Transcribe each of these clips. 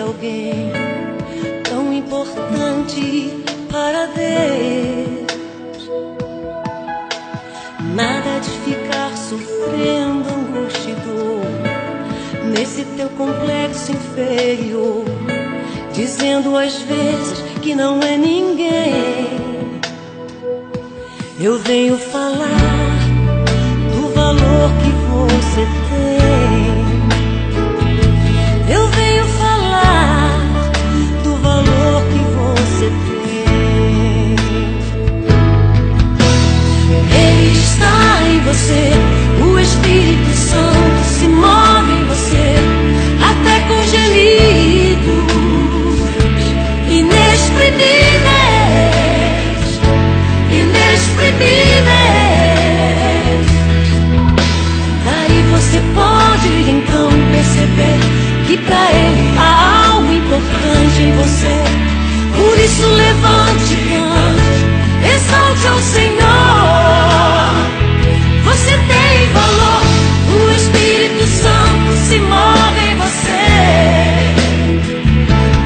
alguém tão importante para Deus. Nada de ficar sofrendo angústia e dor nesse teu complexo inferior, dizendo às vezes que não é ninguém. Eu venho falar do valor que você tem. Eu venho falar do valor que você tem. Ele está em você, o Espírito Santo se move em você, até com gemidos inexprimíveis, inexprimíveis. Daí você pode então perceber que pra Ele há algo importante em você. Por isso levante, cante, exalte ao Senhor. Você tem valor, o Espírito Santo se move em você.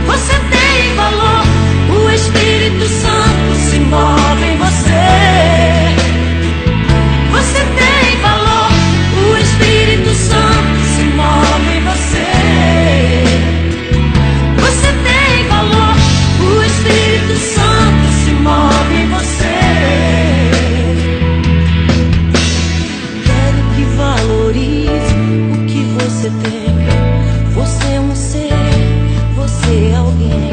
Você tem valor, o Espírito Santo se move em você. Você tem valor, o Espírito Santo se move em você. Você tem valor, o Espírito Santo se move em você. Quero que valorize o que você tem. Você é um ser, você é alguém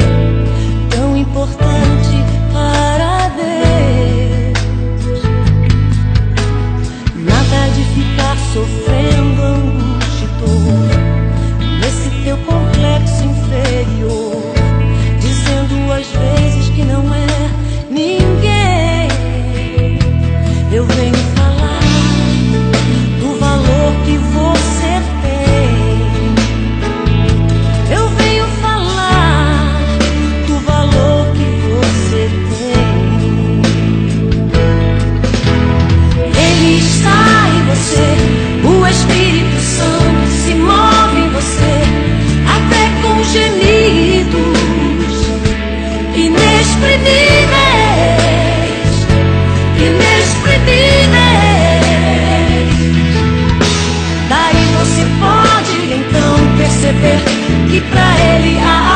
tão importante para Deus. Nada de ficar sofrendo angústia e dor nesse teu complexo inferior, dizendo às vezes que não é ninguém. Eu venho falar do valor que você tem. Eu venho falar do valor que você tem. Ele está em você, o Espírito Santo se move em você, até com gemidos inexprimíveis, inexprimíveis. Daí você pode então perceber que pra Ele há